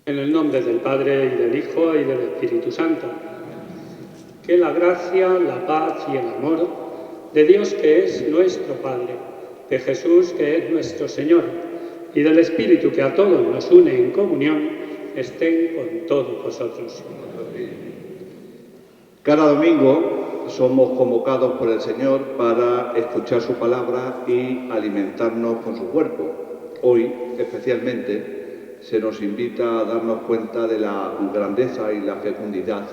En el nombre del Padre, y del Hijo, y del Espíritu Santo. Que la gracia, la paz y el amor de Dios, que es nuestro Padre, de Jesús, que es nuestro Señor, y del Espíritu, que a todos nos une en comunión, estén con todos vosotros. Cada domingo somos convocados por el Señor para escuchar su palabra y alimentarnos con su cuerpo. Hoy, especialmente, se nos invita a darnos cuenta de la grandeza y la fecundidad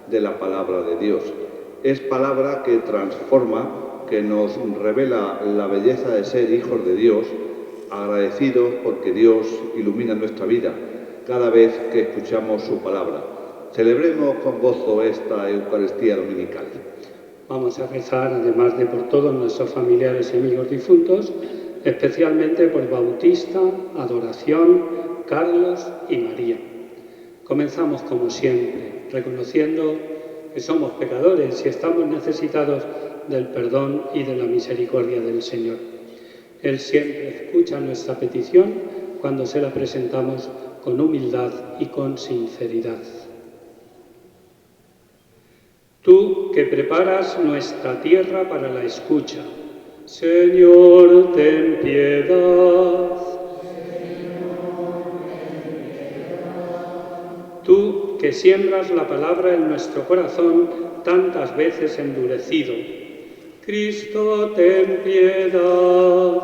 de la palabra de Dios. Es palabra que transforma, que nos revela la belleza de ser hijos de Dios, agradecidos porque Dios ilumina nuestra vida cada vez que escuchamos su palabra. Celebremos con gozo esta Eucaristía dominical. Vamos a rezar, además de por todos nuestros familiares y amigos difuntos, especialmente por Bautista, Adoración, Carlos y María. Comenzamos como siempre, reconociendo que somos pecadores y estamos necesitados del perdón y de la misericordia del Señor. Él siempre escucha nuestra petición cuando se la presentamos con humildad y con sinceridad. Tú que preparas nuestra tierra para la escucha, Señor, ten piedad. Tú que siembras la palabra en nuestro corazón tantas veces endurecido, Cristo, ten piedad.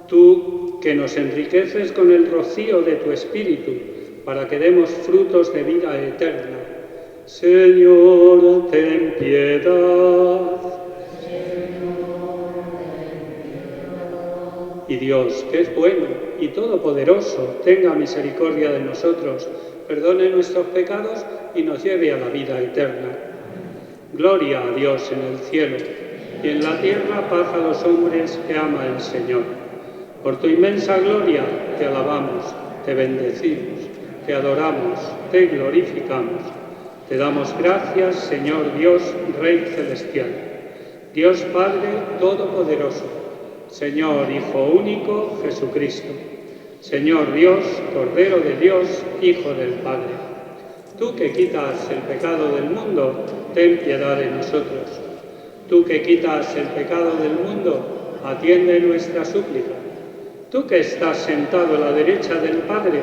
Tú que nos enriqueces con el rocío de tu Espíritu para que demos frutos de vida eterna, Señor, ten piedad. Y Dios, que es bueno y todopoderoso, tenga misericordia de nosotros, perdone nuestros pecados y nos lleve a la vida eterna. Gloria a Dios en el cielo, y en la tierra paz a los hombres que ama el Señor. Por tu inmensa gloria te alabamos, te bendecimos, te adoramos, te glorificamos. Te damos gracias, Señor Dios, Rey celestial, Dios Padre todopoderoso, Señor Hijo único, Jesucristo, Señor Dios, Cordero de Dios, Hijo del Padre. Tú que quitas el pecado del mundo, ten piedad de nosotros. Tú que quitas el pecado del mundo, atiende nuestra súplica. Tú que estás sentado a la derecha del Padre,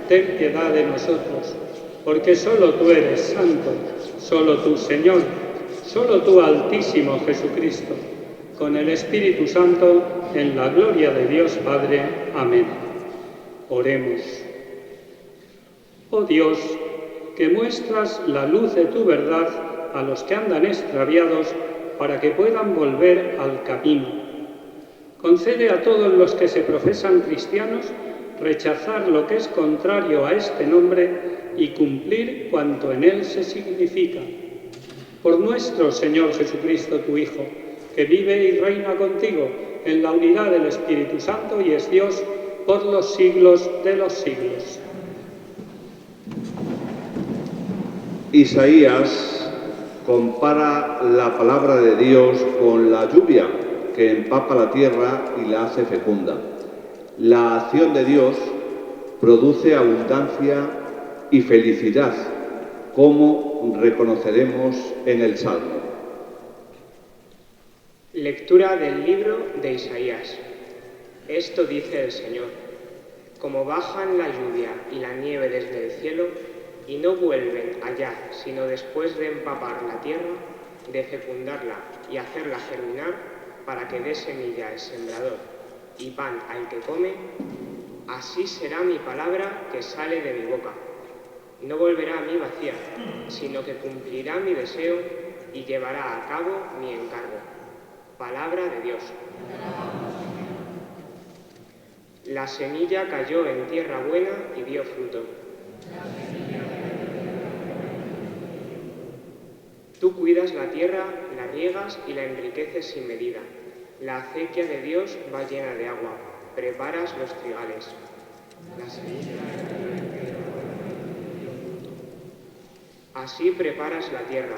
ten piedad de nosotros, porque solo tú eres santo, solo tú, Señor, solo tú, Altísimo Jesucristo, con el Espíritu Santo, en la gloria de Dios Padre. Amén. Oremos. Oh Dios, que muestras la luz de tu verdad a los que andan extraviados para que puedan volver al camino. Concede a todos los que se profesan cristianos rechazar lo que es contrario a este nombre y cumplir cuanto en él se significa. Por nuestro Señor Jesucristo, tu Hijo, que vive y reina contigo en la unidad del Espíritu Santo y es Dios por los siglos de los siglos. Isaías compara la palabra de Dios con la lluvia que empapa la tierra y la hace fecunda. La acción de Dios produce abundancia y felicidad, como reconoceremos en el Salmo. Lectura del libro de Isaías. Esto dice el Señor: como bajan la lluvia y la nieve desde el cielo, y no vuelven allá, sino después de empapar la tierra, de fecundarla y hacerla germinar, para que dé semilla al sembrador y pan al que come, así será mi palabra que sale de mi boca. No volverá a mí vacía, sino que cumplirá mi deseo y llevará a cabo mi encargo. Palabra de Dios. La semilla cayó en tierra buena y dio fruto. Tú cuidas la tierra, la riegas y la enriqueces sin medida. La acequia de Dios va llena de agua. Preparas los trigales. Así preparas la tierra.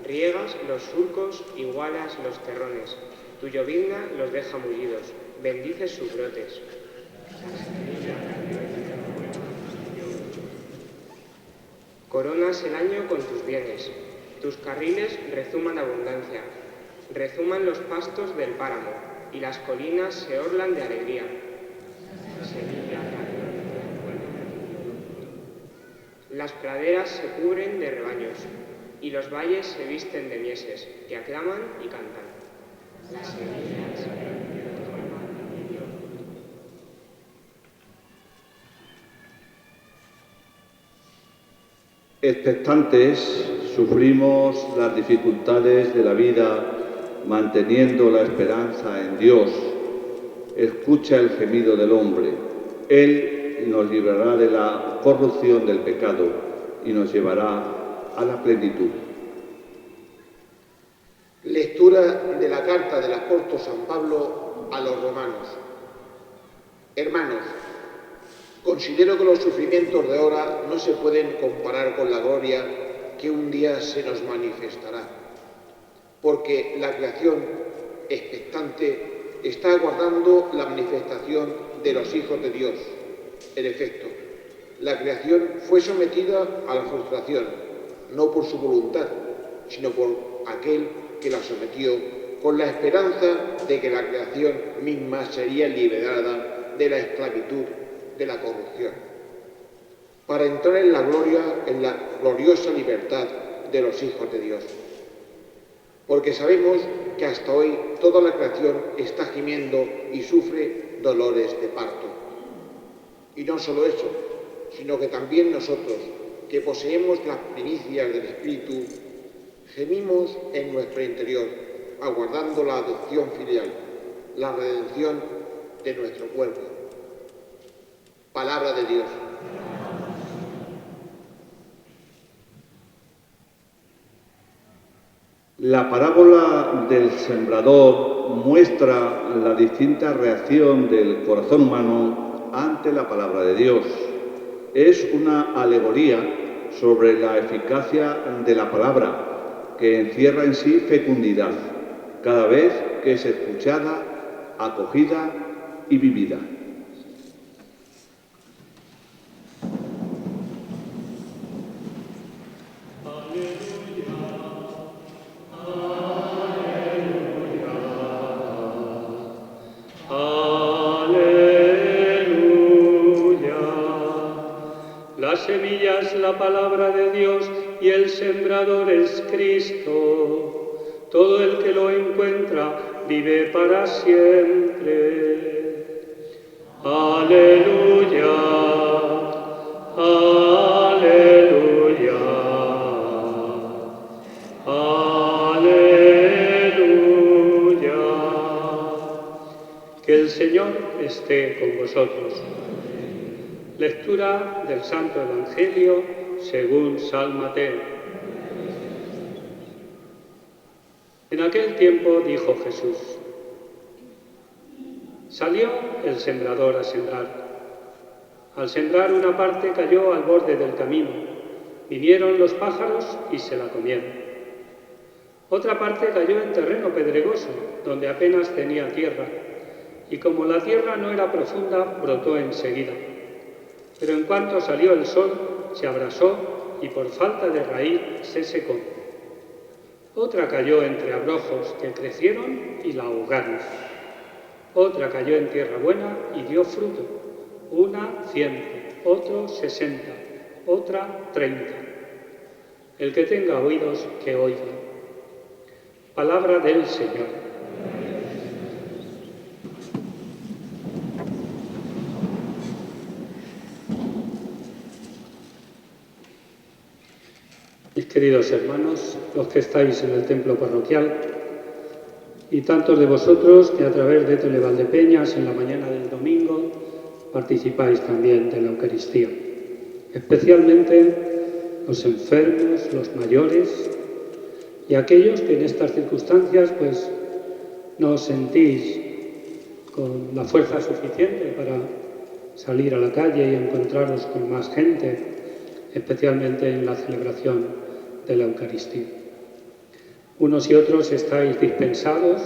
Riegas los surcos, igualas los terrones. Tu llovizna los deja mullidos. Bendices sus brotes. Coronas el año con tus bienes, tus carriles rezuman abundancia, rezuman los pastos del páramo, y las colinas se orlan de alegría. Las praderas se cubren de rebaños, y los valles se visten de mieses, que aclaman y cantan. Expectantes, sufrimos las dificultades de la vida manteniendo la esperanza en Dios. Escucha el gemido del hombre. Él nos librará de la corrupción del pecado y nos llevará a la plenitud. Lectura de la carta del apóstol San Pablo a los romanos. Hermanos, considero que los sufrimientos de ahora no se pueden comparar con la gloria que un día se nos manifestará, porque la creación expectante está aguardando la manifestación de los hijos de Dios. En efecto, la creación fue sometida a la frustración, no por su voluntad, sino por aquel que la sometió, con la esperanza de que la creación misma sería liberada de la esclavitud de la corrupción, para entrar en la gloria, en la gloriosa libertad de los hijos de Dios. Porque sabemos que hasta hoy toda la creación está gimiendo y sufre dolores de parto. Y no solo eso, sino que también nosotros, que poseemos las primicias del Espíritu, gemimos en nuestro interior, aguardando la adopción filial, la redención de nuestro cuerpo. Palabra de Dios. La parábola del sembrador muestra la distinta reacción del corazón humano ante la palabra de Dios. Es una alegoría sobre la eficacia de la palabra, que encierra en sí fecundidad, cada vez que es escuchada, acogida y vivida. Semilla es la palabra de Dios y el sembrador es Cristo. Todo el que lo encuentra vive para siempre. Aleluya, aleluya, aleluya. Que el Señor esté con vosotros. Lectura del Santo Evangelio según San Mateo. En aquel tiempo dijo Jesús: salió el sembrador a sembrar. Al sembrar una parte cayó al borde del camino. Vinieron los pájaros y se la comieron. Otra parte cayó en terreno pedregoso, donde apenas tenía tierra, y como la tierra no era profunda, brotó enseguida. Pero en cuanto salió el sol, se abrasó y por falta de raíz se secó. Otra cayó entre abrojos que crecieron y la ahogaron. Otra cayó en tierra buena y dio fruto, una 100, otro 60, otra 30. El que tenga oídos, que oiga. Palabra del Señor. Mis queridos hermanos, los que estáis en el templo parroquial y tantos de vosotros que a través de Televaldepeñas en la mañana del domingo participáis también de la Eucaristía, especialmente los enfermos, los mayores y aquellos que en estas circunstancias pues no os sentís con la fuerza suficiente para salir a la calle y encontraros con más gente, especialmente en la celebración de la Eucaristía. Unos y otros estáis dispensados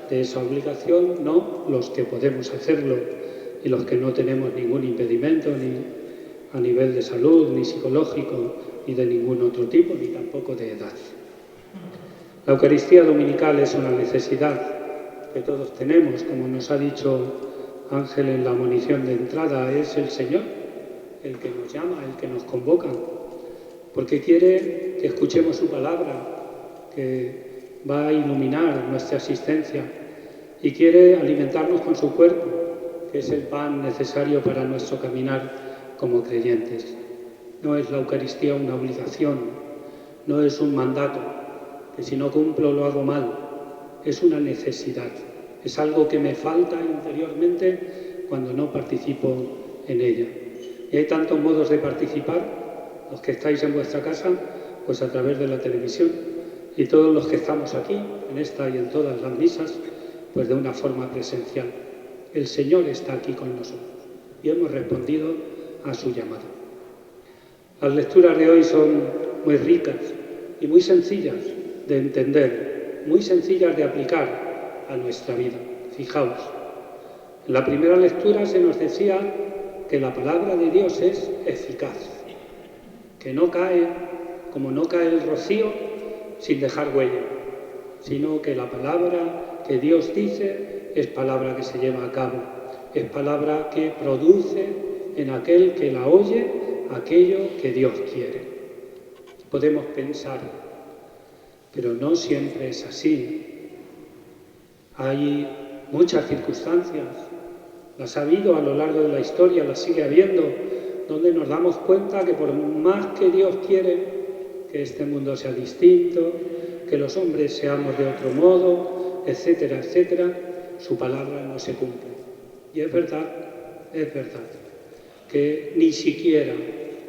de esa obligación, no los que podemos hacerlo y los que no tenemos ningún impedimento, ni a nivel de salud, ni psicológico, ni de ningún otro tipo, ni tampoco de edad. La Eucaristía dominical es una necesidad que todos tenemos, como nos ha dicho Ángel en la monición de entrada, es el Señor el que nos llama, el que nos convoca, porque quiere que escuchemos su palabra, que va a iluminar nuestra existencia, y quiere alimentarnos con su cuerpo, que es el pan necesario para nuestro caminar como creyentes. No es la Eucaristía una obligación, no es un mandato, que si no cumplo lo hago mal, es una necesidad, es algo que me falta interiormente cuando no participo en ella. Y hay tantos modos de participar, los que estáis en vuestra casa, pues a través de la televisión, y todos los que estamos aquí, en esta y en todas las misas, pues de una forma presencial. El Señor está aquí con nosotros y hemos respondido a su llamado. Las lecturas de hoy son muy ricas y muy sencillas de entender, muy sencillas de aplicar a nuestra vida. Fijaos, en la primera lectura se nos decía que la palabra de Dios es eficaz, que no cae como no cae el rocío sin dejar huella, sino que la palabra que Dios dice es palabra que se lleva a cabo, es palabra que produce en aquel que la oye aquello que Dios quiere. Podemos pensar, pero no siempre es así. Hay muchas circunstancias, las ha habido a lo largo de la historia, las sigue habiendo, donde nos damos cuenta que por más que Dios quiere que este mundo sea distinto, que los hombres seamos de otro modo, etcétera, etcétera, su palabra no se cumple. Y es verdad que ni siquiera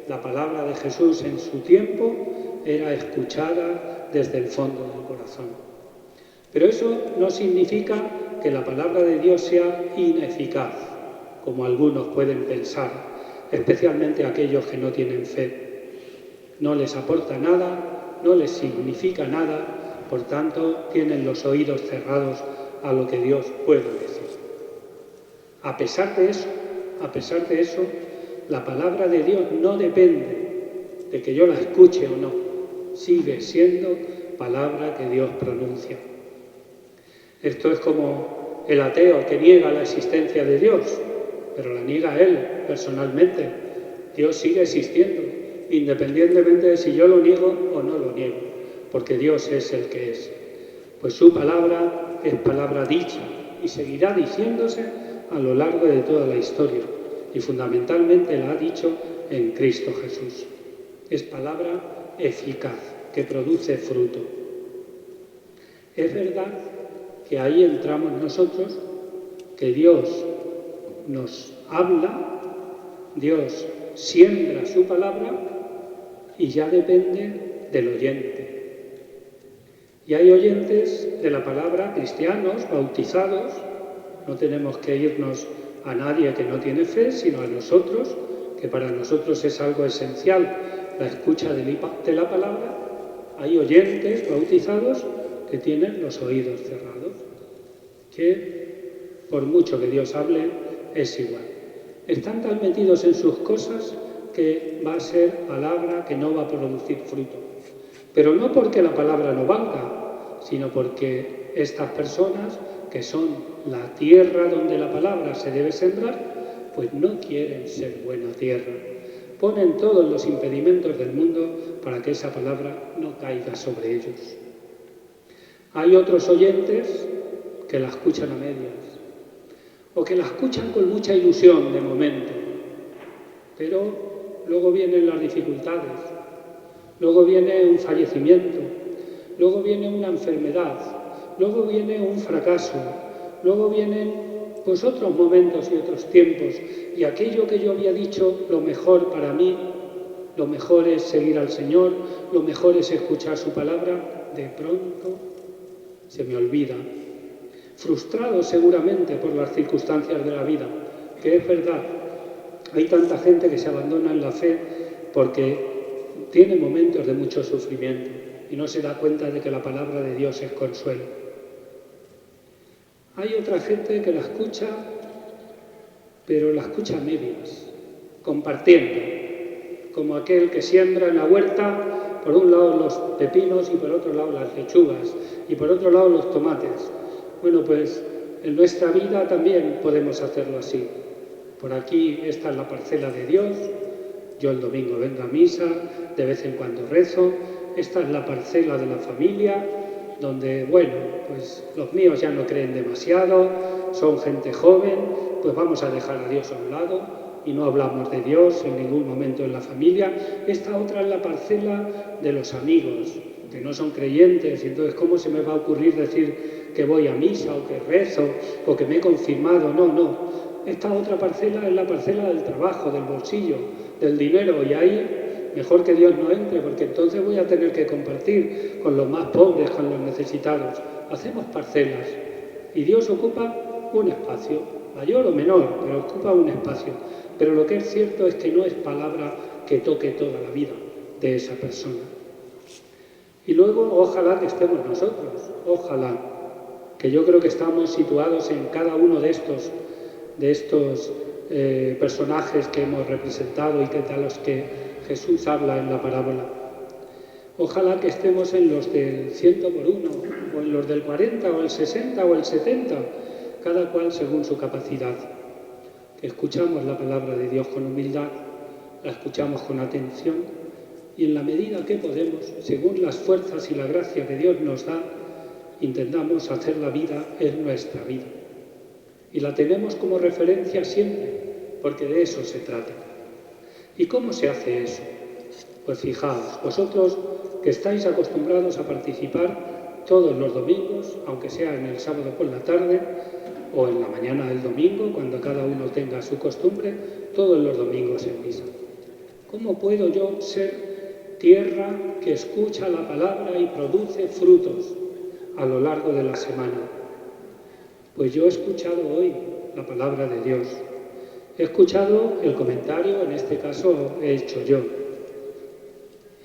la palabra de Jesús en su tiempo era escuchada desde el fondo del corazón. Pero eso no significa que la palabra de Dios sea ineficaz, como algunos pueden pensar, especialmente aquellos que no tienen fe. No les aporta nada, no les significa nada, por tanto tienen los oídos cerrados a lo que Dios puede decir. A pesar de eso, la palabra de Dios no depende de que yo la escuche o no, sigue siendo palabra que Dios pronuncia. Esto es como el ateo que niega la existencia de Dios, pero la niega a él personalmente. Dios sigue existiendo, independientemente de si yo lo niego o no lo niego, porque Dios es el que es. Pues su palabra es palabra dicha y seguirá diciéndose a lo largo de toda la historia, y fundamentalmente la ha dicho en Cristo Jesús. Es palabra eficaz, que produce fruto. Es verdad que ahí entramos nosotros, que Dios nos habla, Dios siembra su palabra y ya depende del oyente. Y hay oyentes de la palabra, cristianos, bautizados, no tenemos que irnos a nadie que no tiene fe, sino a nosotros, que para nosotros es algo esencial la escucha de la palabra. Hay oyentes bautizados que tienen los oídos cerrados, que por mucho que Dios hable, es igual. Están tan metidos en sus cosas que va a ser palabra que no va a producir fruto. Pero no porque la palabra no valga, sino porque estas personas, que son la tierra donde la palabra se debe sembrar, pues no quieren ser buena tierra. Ponen todos los impedimentos del mundo para que esa palabra no caiga sobre ellos. Hay otros oyentes que la escuchan a medias, o que la escuchan con mucha ilusión de momento, pero luego vienen las dificultades, luego viene un fallecimiento, luego viene una enfermedad, luego viene un fracaso, luego vienen pues otros momentos y otros tiempos, y aquello que yo había dicho, lo mejor para mí, lo mejor es seguir al Señor, lo mejor es escuchar su palabra, de pronto se me olvida, frustrado seguramente por las circunstancias de la vida, que es verdad, hay tanta gente que se abandona en la fe porque tiene momentos de mucho sufrimiento y no se da cuenta de que la palabra de Dios es consuelo. Hay otra gente que la escucha pero la escucha a medias, compartiendo, como aquel que siembra en la huerta, por un lado los pepinos y por otro lado las lechugas, y por otro lado los tomates. Bueno, pues en nuestra vida también podemos hacerlo así. Por aquí esta es la parcela de Dios, yo el domingo vengo a misa, de vez en cuando rezo, esta es la parcela de la familia, donde, bueno, pues los míos ya no creen demasiado, son gente joven, pues vamos a dejar a Dios a un lado y no hablamos de Dios en ningún momento en la familia. Esta otra es la parcela de los amigos, que no son creyentes, y entonces ¿cómo se me va a ocurrir decir que voy a misa o que rezo o que me he confirmado? No, no. Esta otra parcela es la parcela del trabajo, del bolsillo, del dinero, y ahí mejor que Dios no entre, porque entonces voy a tener que compartir con los más pobres, con los necesitados. Hacemos parcelas y Dios ocupa un espacio, mayor o menor, pero ocupa un espacio. Pero lo que es cierto es que no es palabra que toque toda la vida de esa persona. Y luego, ojalá que estemos nosotros, ojalá, que yo creo que estamos situados en cada uno de estos personajes que hemos representado y de los que Jesús habla en la parábola. Ojalá que estemos en los del 100 por 1, o en los del 40, o el 60, o el 70, cada cual según su capacidad. Que escuchamos la palabra de Dios con humildad, la escuchamos con atención, y en la medida que podemos, según las fuerzas y la gracia que Dios nos da, intentamos hacer la vida en nuestra vida. Y la tenemos como referencia siempre, porque de eso se trata. ¿Y cómo se hace eso? Pues fijaos, vosotros que estáis acostumbrados a participar todos los domingos, aunque sea en el sábado por la tarde o en la mañana del domingo, cuando cada uno tenga su costumbre, todos los domingos en misa. ¿Cómo puedo yo ser tierra que escucha la palabra y produce frutos a lo largo de la semana? Pues yo he escuchado hoy la palabra de Dios. He escuchado el comentario, en este caso he hecho yo.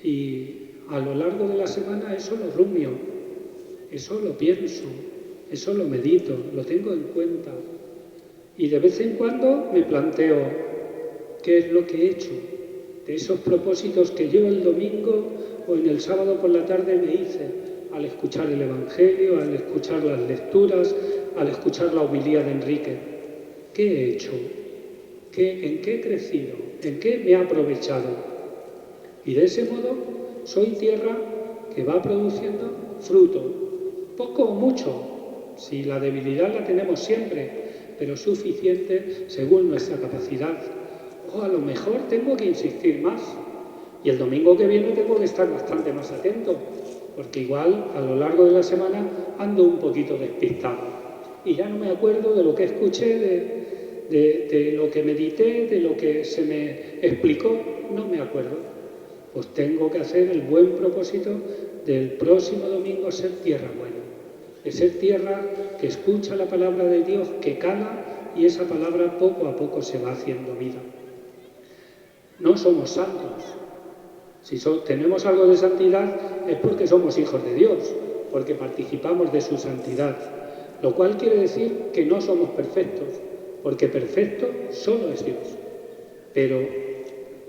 Y a lo largo de la semana eso lo rumio, eso lo pienso, eso lo medito, lo tengo en cuenta. Y de vez en cuando me planteo qué es lo que he hecho de esos propósitos que yo el domingo o en el sábado por la tarde me hice al escuchar el Evangelio, al escuchar las lecturas, al escuchar la homilía de Enrique. ¿Qué he hecho? ¿En qué he crecido? ¿En qué me he aprovechado? Y de ese modo soy tierra que va produciendo fruto, poco o mucho, si la debilidad la tenemos siempre, pero suficiente según nuestra capacidad. O a lo mejor tengo que insistir más, y el domingo que viene tengo que estar bastante más atento, porque igual a lo largo de la semana ando un poquito despistado y ya no me acuerdo de lo que escuché, de lo que medité, de lo que se me explicó, no me acuerdo. Pues tengo que hacer el buen propósito del próximo domingo, ser tierra buena, de ser tierra que escucha la palabra de Dios, que cala, y esa palabra poco a poco se va haciendo vida. No somos santos. Si tenemos algo de santidad es porque somos hijos de Dios, porque participamos de su santidad, lo cual quiere decir que no somos perfectos, porque perfecto solo es Dios. Pero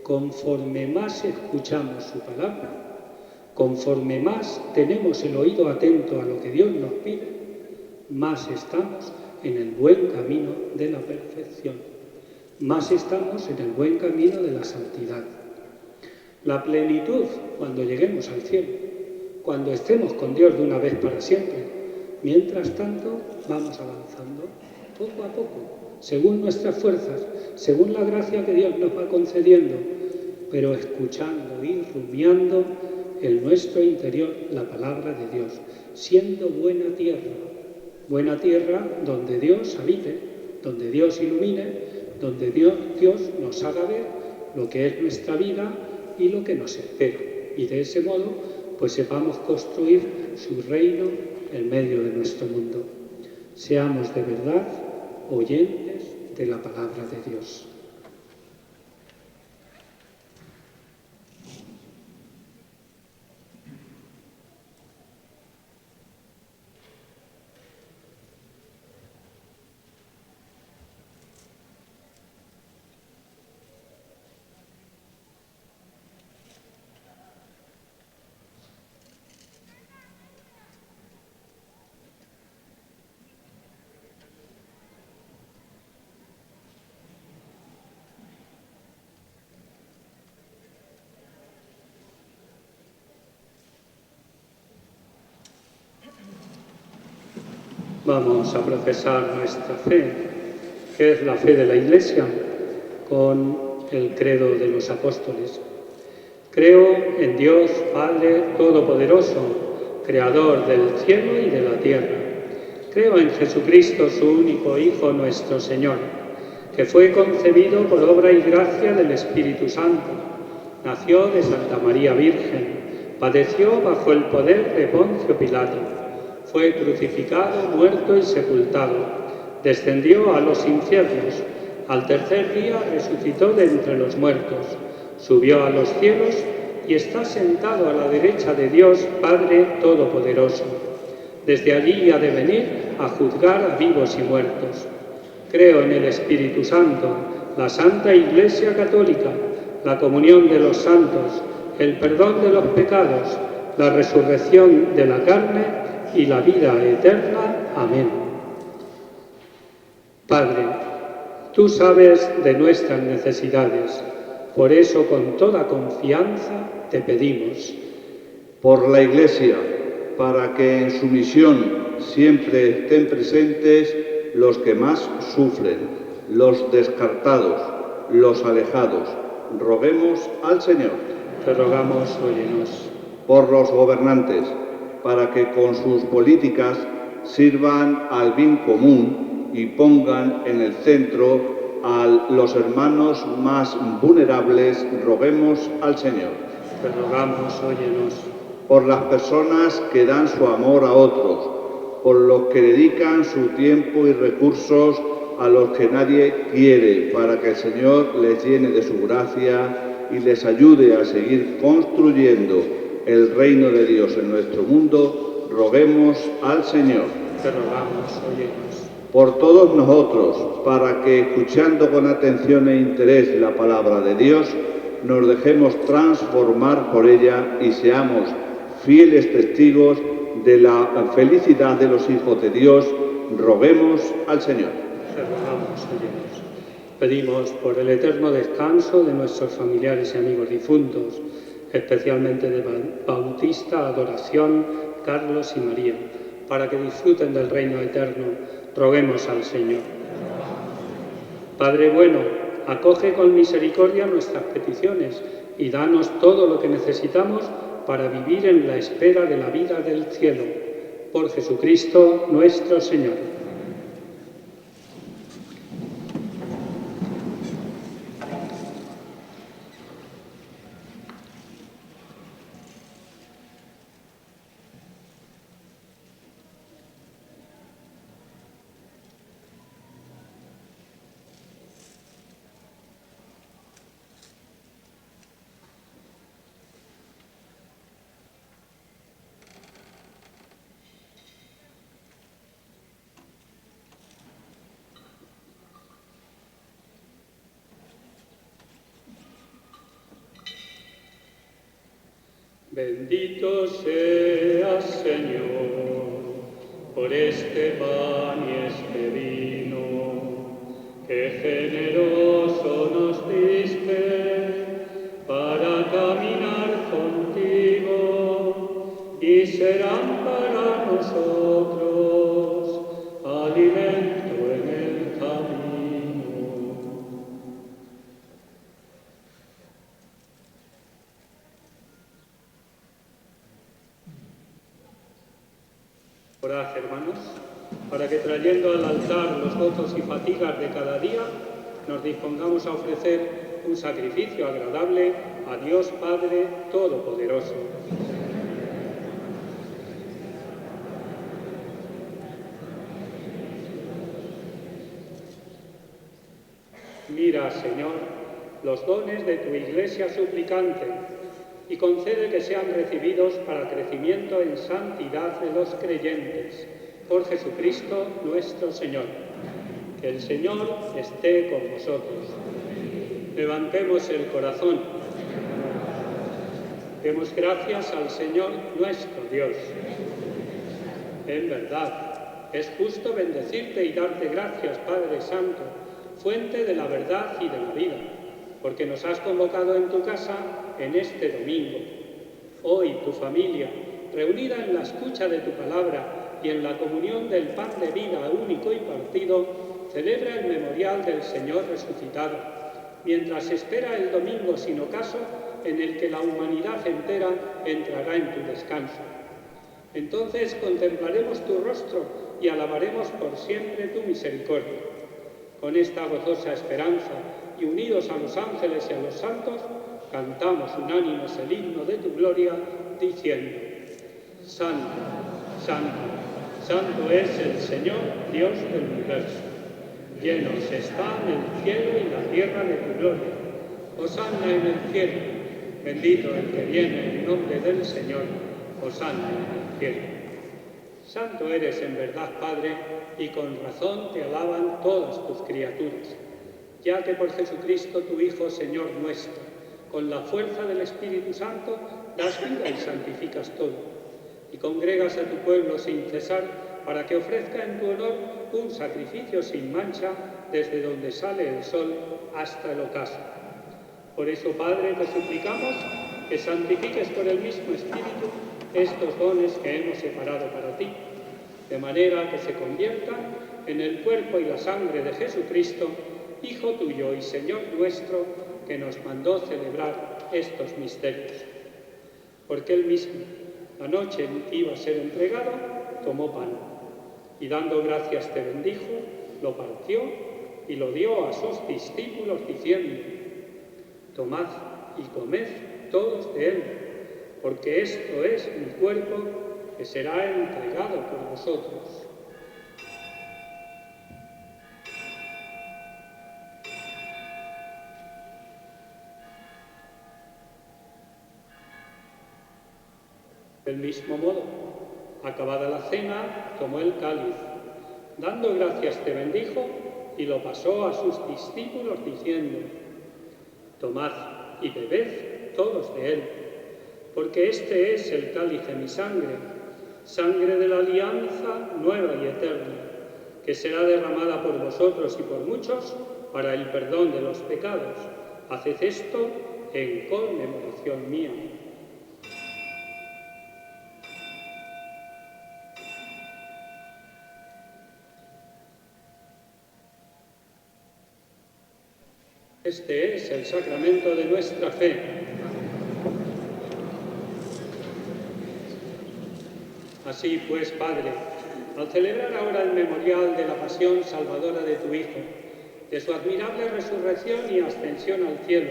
conforme más escuchamos su palabra, conforme más tenemos el oído atento a lo que Dios nos pide, más estamos en el buen camino de la perfección, más estamos en el buen camino de la santidad. La plenitud, cuando lleguemos al cielo, cuando estemos con Dios de una vez para siempre. Mientras tanto, vamos avanzando poco a poco, según nuestras fuerzas, según la gracia que Dios nos va concediendo, pero escuchando y rumiando en nuestro interior la palabra de Dios, siendo buena tierra donde Dios habite, donde Dios ilumine, donde Dios nos haga ver lo que es nuestra vida y lo que nos espera. Y de ese modo, pues sepamos construir su reino en medio de nuestro mundo. Seamos de verdad oyentes de la palabra de Dios. Vamos a profesar nuestra fe, que es la fe de la Iglesia, con el credo de los apóstoles. Creo en Dios Padre Todopoderoso, Creador del cielo y de la tierra. Creo en Jesucristo, su único Hijo, nuestro Señor, que fue concebido por obra y gracia del Espíritu Santo. Nació de Santa María Virgen, padeció bajo el poder de Poncio Pilato, fue crucificado, muerto y sepultado, descendió a los infiernos, al tercer día resucitó de entre los muertos, subió a los cielos y está sentado a la derecha de Dios Padre Todopoderoso. Desde allí ha de venir a juzgar a vivos y muertos. Creo en el Espíritu Santo, la Santa Iglesia Católica, la comunión de los santos, el perdón de los pecados, la resurrección de la carne y la vida eterna. Amén. Padre, tú sabes de nuestras necesidades, por eso con toda confianza te pedimos. Por la Iglesia, para que en su misión siempre estén presentes los que más sufren, los descartados, los alejados. Roguemos al Señor. Te rogamos, óyenos. Por los gobernantes, para que con sus políticas sirvan al bien común y pongan en el centro a los hermanos más vulnerables. Roguemos al Señor. Te rogamos, óyenos. Por las personas que dan su amor a otros, por los que dedican su tiempo y recursos a los que nadie quiere, para que el Señor les llene de su gracia y les ayude a seguir construyendo el reino de Dios en nuestro mundo. Roguemos al Señor. Te rogamos, óyenos. Por todos nosotros, para que, escuchando con atención e interés la palabra de Dios, nos dejemos transformar por ella y seamos fieles testigos de la felicidad de los hijos de Dios. Roguemos al Señor. Te rogamos, óyenos. Pedimos por el eterno descanso de nuestros familiares y amigos difuntos, especialmente de Bautista, Adoración, Carlos y María, para que disfruten del reino eterno. Roguemos al Señor. Padre bueno, acoge con misericordia nuestras peticiones y danos todo lo que necesitamos para vivir en la espera de la vida del cielo. Por Jesucristo nuestro Señor. Bendito seas, Señor, por este pan y este vino, que generoso nos diste para caminar contigo y serán para nosotros alimento en el camino. Orad, hermanos, para que trayendo al altar los gozos y fatigas de cada día, nos dispongamos a ofrecer un sacrificio agradable a Dios Padre Todopoderoso. Mira, Señor, los dones de tu Iglesia suplicante y concede que sean recibidos para crecimiento en santidad de los creyentes. Por Jesucristo nuestro Señor. Que el Señor esté con vosotros. Levantemos el corazón. Demos gracias al Señor nuestro Dios. En verdad, es justo bendecirte y darte gracias, Padre Santo, fuente de la verdad y de la vida, porque nos has convocado en tu casa en este domingo. Hoy tu familia, reunida en la escucha de tu palabra y en la comunión del pan de vida único y partido, celebra el memorial del Señor resucitado, mientras espera el domingo sin ocaso en el que la humanidad entera entrará en tu descanso. Entonces contemplaremos tu rostro y alabaremos por siempre tu misericordia. Con esta gozosa esperanza y unidos a los ángeles y a los santos, cantamos unánimes el himno de tu gloria, diciendo: Santo, santo, santo es el Señor, Dios del universo. Llenos están el cielo y la tierra de tu gloria. Hosanna en el cielo. Bendito el que viene en nombre del Señor. Hosanna en el cielo. Santo eres en verdad, Padre, y con razón te alaban todas tus criaturas, ya que por Jesucristo, tu Hijo, Señor nuestro, con la fuerza del Espíritu Santo, das vida y santificas todo, y congregas a tu pueblo sin cesar para que ofrezca en tu honor un sacrificio sin mancha desde donde sale el sol hasta el ocaso. Por eso, Padre, te suplicamos que santifiques por el mismo Espíritu estos dones que hemos separado para ti, de manera que se conviertan en el cuerpo y la sangre de Jesucristo, Hijo tuyo y Señor nuestro, que nos mandó celebrar estos misterios. Porque él mismo, la noche en que iba a ser entregado, tomó pan, y dando gracias te bendijo, lo partió y lo dio a sus discípulos, diciendo: Tomad y comed todos de él, porque esto es mi cuerpo, que será entregado por vosotros. Del mismo modo, acabada la cena, tomó el cáliz, dando gracias te bendijo y lo pasó a sus discípulos, diciendo: Tomad y bebed todos de él, porque este es el cáliz de mi sangre, sangre de la alianza nueva y eterna, que será derramada por vosotros y por muchos para el perdón de los pecados. Haced esto en conmemoración mía. Este es el sacramento de nuestra fe. Así pues, Padre, al celebrar ahora el memorial de la pasión salvadora de tu Hijo, de su admirable resurrección y ascensión al cielo,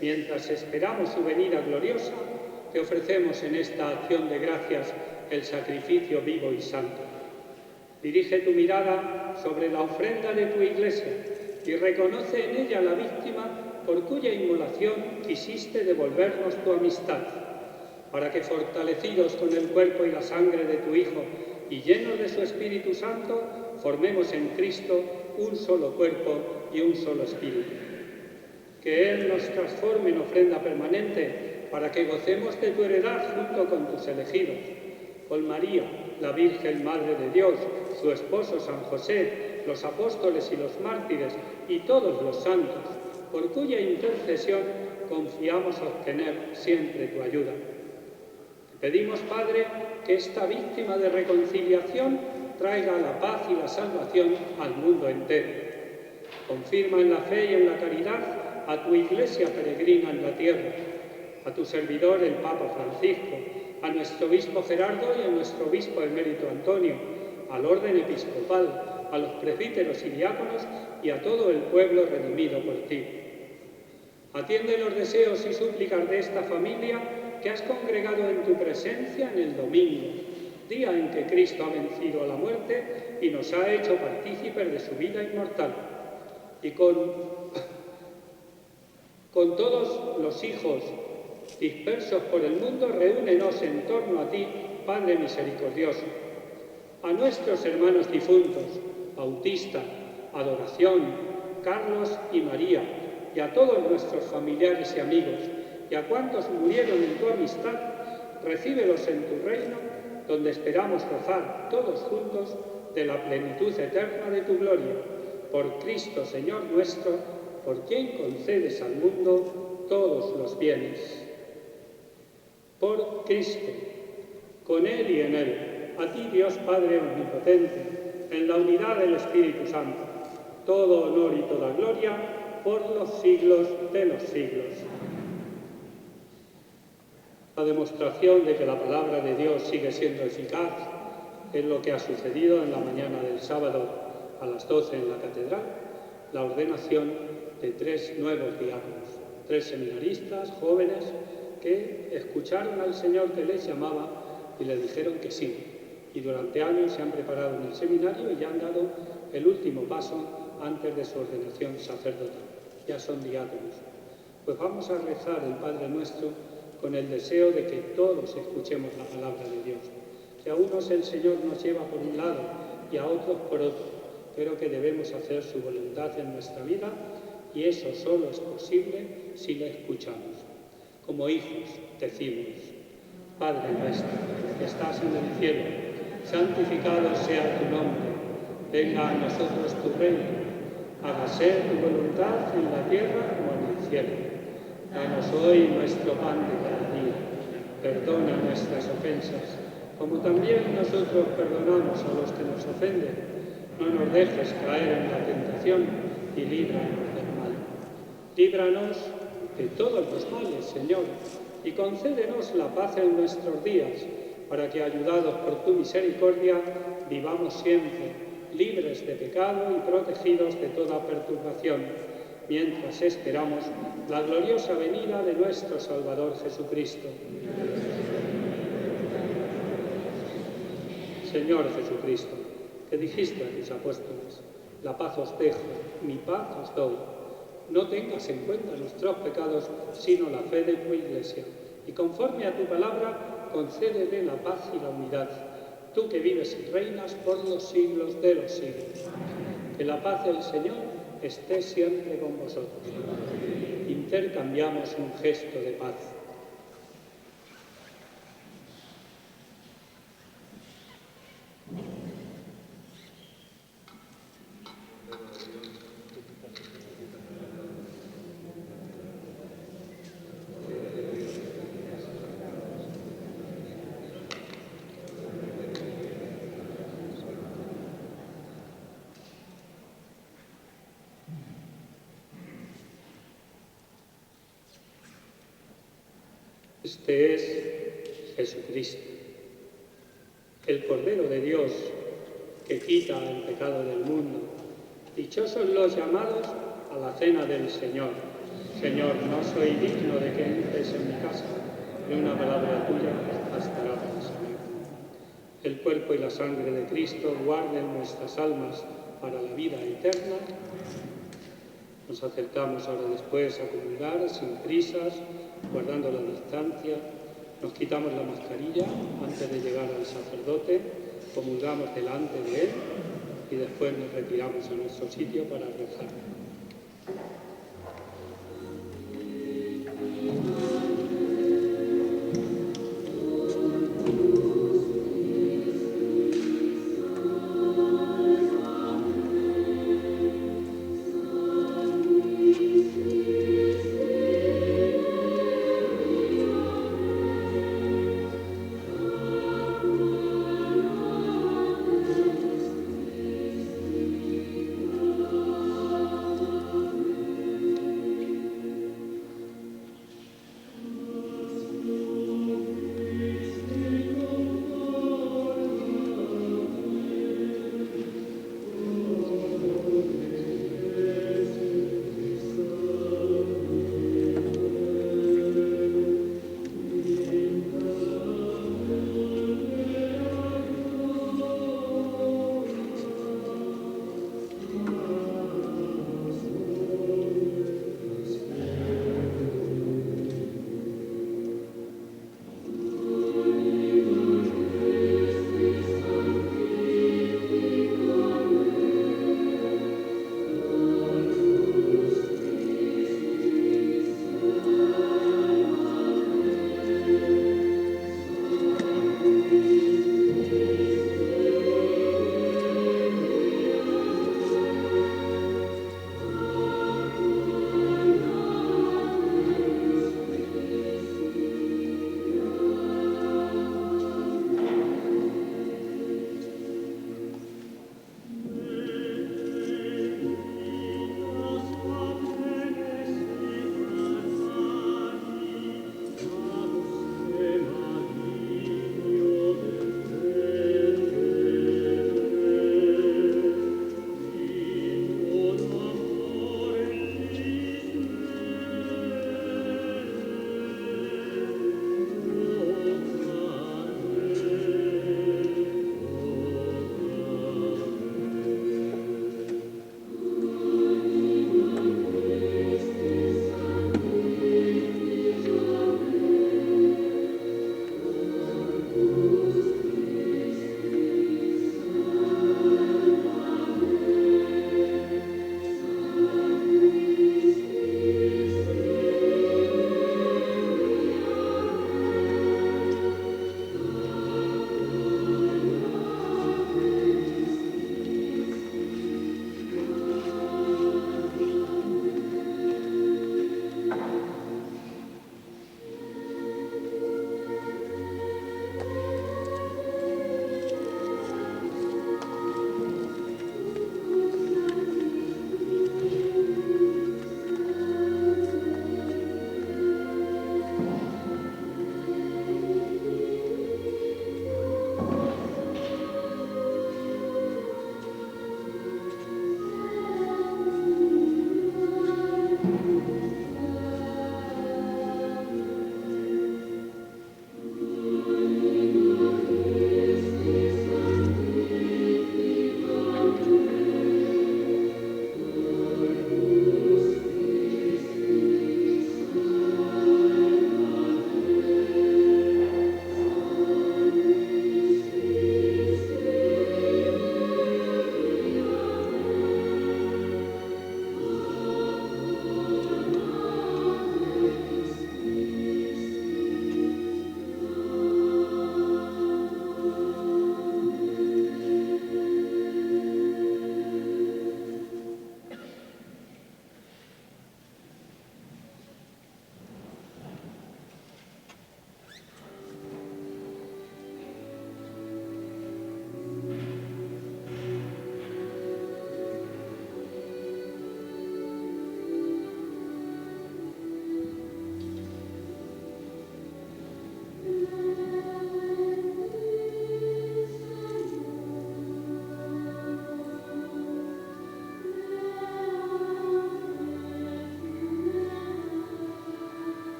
mientras esperamos su venida gloriosa, te ofrecemos en esta acción de gracias el sacrificio vivo y santo. Dirige tu mirada sobre la ofrenda de tu Iglesia y reconoce en ella la víctima por cuya inmolación quisiste devolvernos tu amistad, para que, fortalecidos con el cuerpo y la sangre de tu Hijo y llenos de su Espíritu Santo, formemos en Cristo un solo cuerpo y un solo espíritu. Que Él nos transforme en ofrenda permanente, para que gocemos de tu heredad junto con tus elegidos, con María, la Virgen Madre de Dios, su esposo San José, los apóstoles y los mártires y todos los santos, por cuya intercesión confiamos obtener siempre tu ayuda. Te pedimos, Padre, que esta víctima de reconciliación traiga la paz y la salvación al mundo entero. Confirma en la fe y en la caridad a tu Iglesia peregrina en la tierra, a tu servidor el Papa Francisco, a nuestro obispo Gerardo y a nuestro obispo emérito Antonio, al orden episcopal, a los presbíteros y diáconos y a todo el pueblo redimido por ti. Atiende los deseos y súplicas de esta familia que has congregado en tu presencia en el domingo, día en que Cristo ha vencido a la muerte y nos ha hecho partícipes de su vida inmortal. Y con todos los hijos dispersos por el mundo, reúnenos en torno a ti, Padre misericordioso. A nuestros hermanos difuntos, Bautista, Adoración, Carlos y María, y a todos nuestros familiares y amigos, y a cuantos murieron en tu amistad, recíbelos en tu reino, donde esperamos gozar todos juntos de la plenitud eterna de tu gloria. Por Cristo, Señor nuestro, por quien concedes al mundo todos los bienes. Por Cristo, con Él y en Él, a ti Dios Padre Omnipotente, en la unidad del Espíritu Santo, todo honor y toda gloria por los siglos de los siglos. La demostración de que la palabra de Dios sigue siendo eficaz es lo que ha sucedido en la mañana del sábado a las 12 en la catedral, la ordenación de 3 nuevos diáconos, 3 seminaristas jóvenes que escucharon al Señor que les llamaba y le dijeron que sí. Y durante años se han preparado en el seminario y ya han dado el último paso antes de su ordenación sacerdotal. Ya son diáconos. Pues vamos a rezar el Padre Nuestro con el deseo de que todos escuchemos la palabra de Dios. Que a unos el Señor nos lleva por un lado y a otros por otro, pero que debemos hacer su voluntad en nuestra vida y eso solo es posible si le escuchamos. Como hijos decimos: Padre nuestro, que estás en el cielo, santificado sea tu nombre, venga a nosotros tu reino, hágase tu voluntad en la tierra como en el cielo. Danos hoy nuestro pan de cada día, perdona nuestras ofensas, como también nosotros perdonamos a los que nos ofenden. No nos dejes caer en la tentación y líbranos del mal. Líbranos de todos los males, Señor, y concédenos la paz en nuestros días, para que, ayudados por tu misericordia, vivamos siempre libres de pecado y protegidos de toda perturbación, mientras esperamos la gloriosa venida de nuestro Salvador Jesucristo. Señor Jesucristo, que dijiste a tus apóstoles: la paz os dejo, mi paz os doy. No tengas en cuenta nuestros pecados, sino la fe de tu Iglesia, y conforme a tu palabra, concédele la paz y la unidad, tú que vives y reinas por los siglos de los siglos. Que la paz del Señor esté siempre con vosotros. Intercambiamos un gesto de paz. Este es Jesucristo, el Cordero de Dios que quita el pecado del mundo. Dichosos los llamados a la cena del Señor. Señor, no soy digno de que entres en mi casa, ni una palabra tuya bastará para salvarme. El cuerpo y la sangre de Cristo guarden nuestras almas para la vida eterna. Nos acercamos ahora después a comulgar sin prisas, guardando la distancia. Nos quitamos la mascarilla antes de llegar al sacerdote, comulgamos delante de él y después nos retiramos a nuestro sitio para rezar.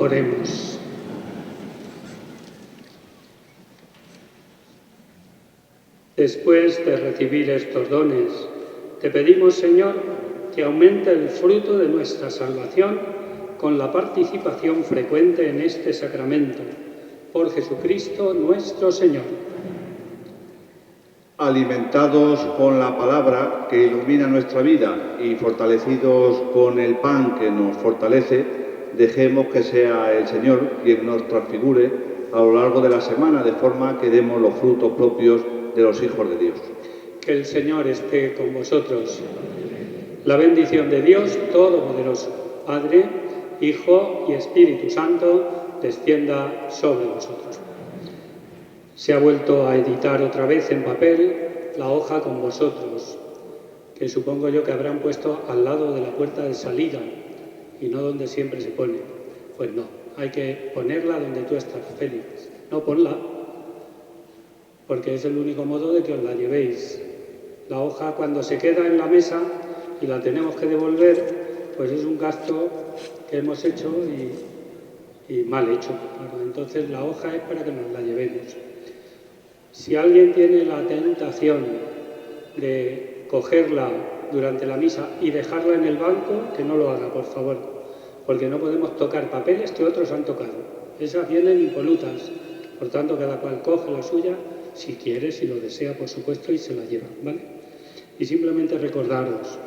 Oremos. Después de recibir estos dones, te pedimos, Señor, que aumente el fruto de nuestra salvación con la participación frecuente en este sacramento. Por Jesucristo nuestro Señor. Alimentados con la palabra que ilumina nuestra vida y fortalecidos con el pan que nos fortalece, dejemos que sea el Señor quien nos transfigure a lo largo de la semana, de forma que demos los frutos propios de los hijos de Dios. Que el Señor esté con vosotros. La bendición de Dios Todopoderoso, Padre, Hijo y Espíritu Santo, descienda sobre vosotros. Se ha vuelto a editar otra vez en papel la hoja con vosotros, que supongo yo que habrán puesto al lado de la puerta de salida y no donde siempre se pone. Pues no, hay que ponerla donde tú estás, Félix. No, ponla, porque es el único modo de que os la llevéis. La hoja, cuando se queda en la mesa y la tenemos que devolver, pues es un gasto que hemos hecho y mal hecho. Claro, entonces la hoja es para que nos la llevemos. Si alguien tiene la tentación de cogerla durante la misa y dejarla en el banco, que no lo haga, por favor, porque no podemos tocar papeles que otros han tocado. Esas vienen impolutas, por tanto cada cual coge la suya, si quiere, si lo desea, por supuesto, y se la lleva, ¿vale? Y simplemente recordaros,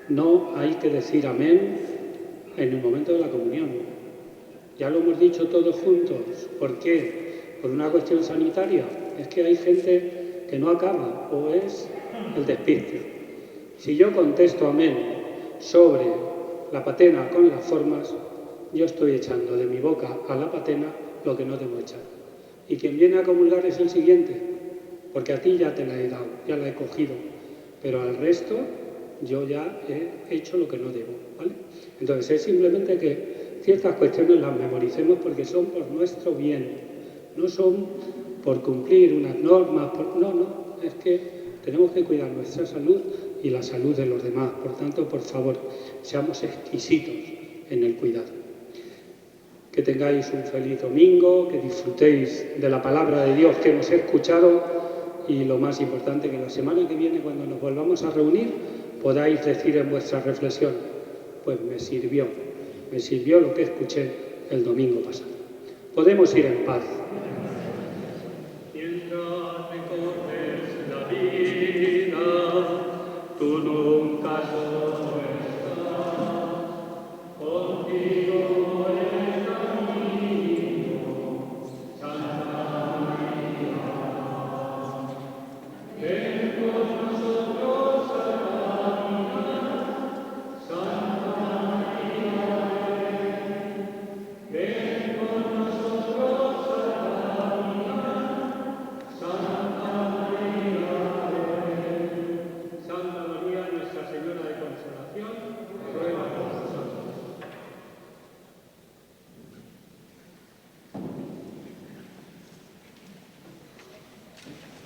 no hay que decir amén en el momento de la comunión. Ya lo hemos dicho todos juntos. ¿Por qué? ¿Por una cuestión sanitaria? Es que hay gente que no acaba, o es el despiste. Si yo contesto amén sobre la patena con las formas, yo estoy echando de mi boca a la patena lo que no debo echar. Y quien viene a comulgar es el siguiente, porque a ti ya te la he dado, ya la he cogido, pero al resto yo ya he hecho lo que no debo, ¿vale? Entonces es simplemente que ciertas cuestiones las memoricemos porque son por nuestro bien, no son por cumplir unas normas, no, es que tenemos que cuidar nuestra salud y la salud de los demás. Por tanto, por favor, seamos exquisitos en el cuidado. Que tengáis un feliz domingo, que disfrutéis de la palabra de Dios que hemos escuchado y lo más importante, que la semana que viene, cuando nos volvamos a reunir, podáis decir en vuestra reflexión, pues me sirvió lo que escuché el domingo pasado. Podemos ir en paz.